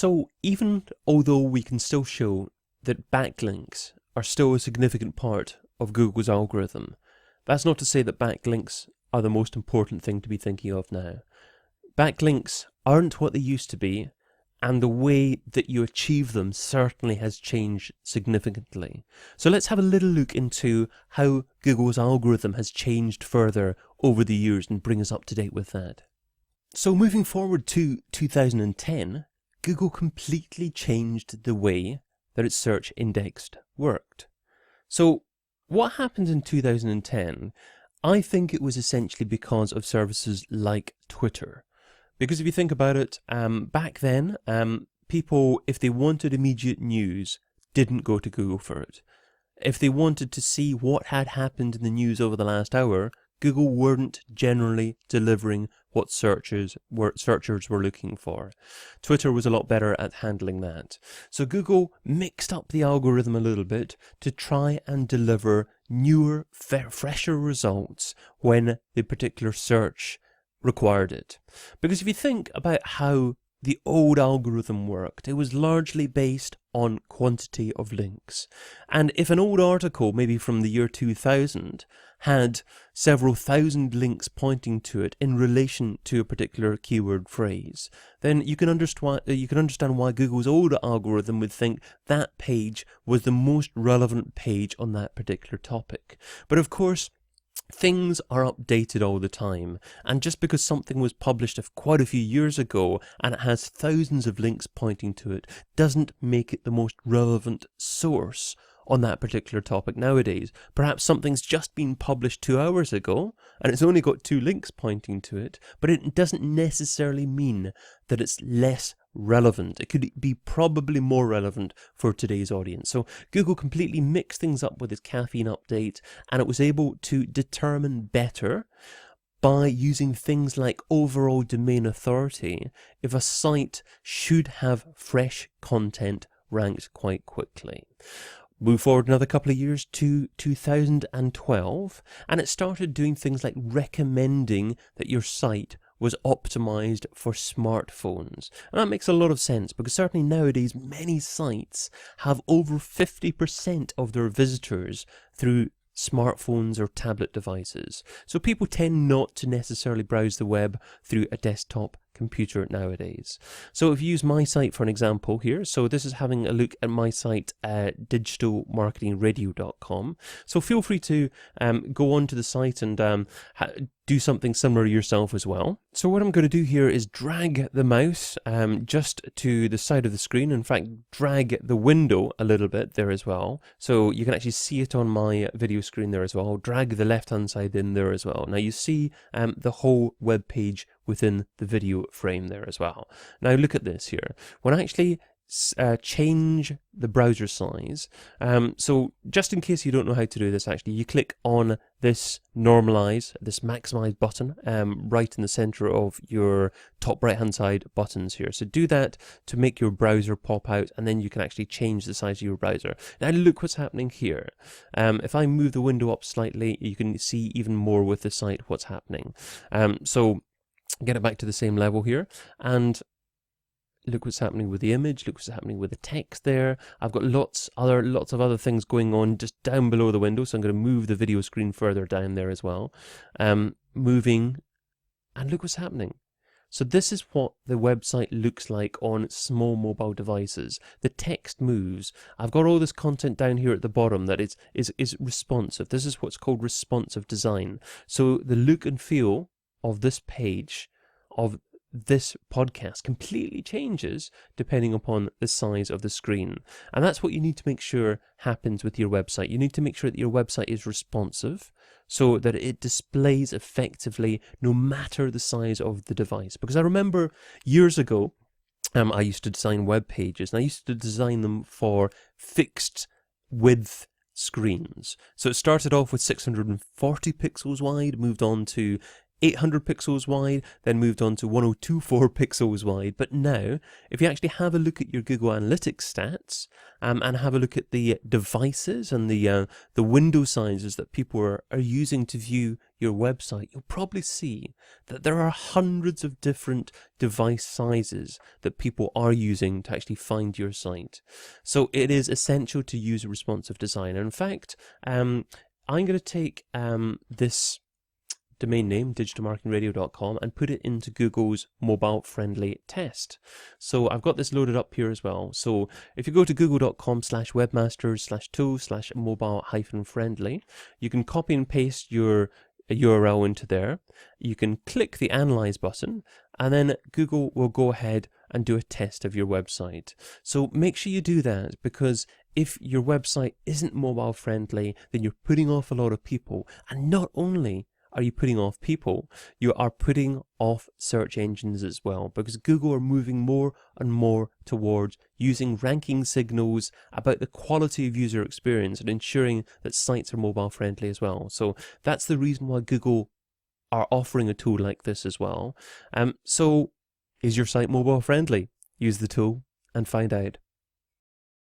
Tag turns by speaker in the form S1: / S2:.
S1: So even although we can still show that backlinks are still a significant part of Google's algorithm, that's not to say that backlinks are the most important thing to be thinking of now. Backlinks aren't what they used to be, and the way that you achieve them certainly has changed significantly. So let's have a little look into how Google's algorithm has changed further over the years and bring us up to date with that. So moving forward to 2010, Google completely changed the way that its search indexed worked. So what happened in 2010? I think it was essentially because of services like Twitter. Because if you think about it, back then, people, if they wanted immediate news, didn't go to Google for it. If they wanted to see what had happened in the news over the last hour, Google weren't generally delivering what searchers were looking for. Twitter was a lot better at handling that. So Google mixed up the algorithm a little bit to try and deliver newer, fresher results when the particular search required it. Because if you think about how the old algorithm worked, it was largely based on quantity of links. And if an old article, maybe from the year 2000, had several thousand links pointing to it in relation to a particular keyword phrase, then you can understand why Google's old algorithm would think that page was the most relevant page on that particular topic. But of course, things are updated all the time, and just because something was published quite a few years ago and it has thousands of links pointing to it doesn't make it the most relevant source on that particular topic nowadays. Perhaps something's just been published 2 hours ago and it's only got 2 links pointing to it, but it doesn't necessarily mean that it's less relevant. It could be probably more relevant for today's audience. So Google completely mixed things up with its Caffeine update, and it was able to determine better by using things like overall domain authority if a site should have fresh content ranked quite quickly. Move forward another couple of years to 2012, and it started doing things like recommending that your site was optimized for smartphones. And that makes a lot of sense, because certainly nowadays many sites have over 50% of their visitors through smartphones or tablet devices. So people tend not to necessarily browse the web through a desktop computer nowadays. So if you use my site for an example here, so this is having a look at my site, digitalmarketingradio.com. So feel free to go onto the site and do something similar yourself as well. So what I'm going to do here is drag the mouse just to the side of the screen. In fact, drag the window a little bit there as well. So you can actually see it on my video screen there as well. Drag the left-hand side in there as well. Now you see the whole web page within the video frame there as well. Now look at this here. When I actually change the browser size, so just in case you don't know how to do this, actually you click on this normalize, this maximize button right in the center of your top right hand side buttons here. So do that to make your browser pop out, and then you can actually change the size of your browser. Now look what's happening here. If I move the window up slightly, you can see even more with the site what's happening. So get it back to the same level here, and look what's happening with the image, look what's happening with the text there. I've got lots of other things going on just down below the window, so I'm going to move the video screen further down there as well. Moving, and look what's happening. So this is what the website looks like on small mobile devices. The text moves. I've got all this content down here at the bottom that is responsive. This is what's called responsive design. So the look and feel of this page, of this podcast, completely changes depending upon the size of the screen. And that's what you need to make sure happens with your website. You need to make sure that your website is responsive so that it displays effectively no matter the size of the device. Because I remember years ago, I used to design web pages, and I used to design them for fixed width screens. So it started off with 640 pixels wide, moved on to 800 pixels wide, then moved on to 1024 pixels wide. But now, if you actually have a look at your Google Analytics stats and have a look at the devices and the window sizes that people are using to view your website, you'll probably see that there are hundreds of different device sizes that people are using to actually find your site. So it is essential to use a responsive design. And in fact, I'm going to take this domain name, digitalmarketingradio.com, and put it into Google's mobile-friendly test. So I've got this loaded up here as well. So if you go to google.com/webmasters/tool/mobile-friendly, you can copy and paste your URL into there. You can click the Analyze button, and then Google will go ahead and do a test of your website. So make sure you do that, because if your website isn't mobile friendly, then you're putting off a lot of people. And not only are you putting off people, you are putting off search engines as well, because Google are moving more and more towards using ranking signals about the quality of user experience and ensuring that sites are mobile friendly as well. So that's the reason why Google are offering a tool like this as well. So is your site mobile friendly? Use the tool and find out.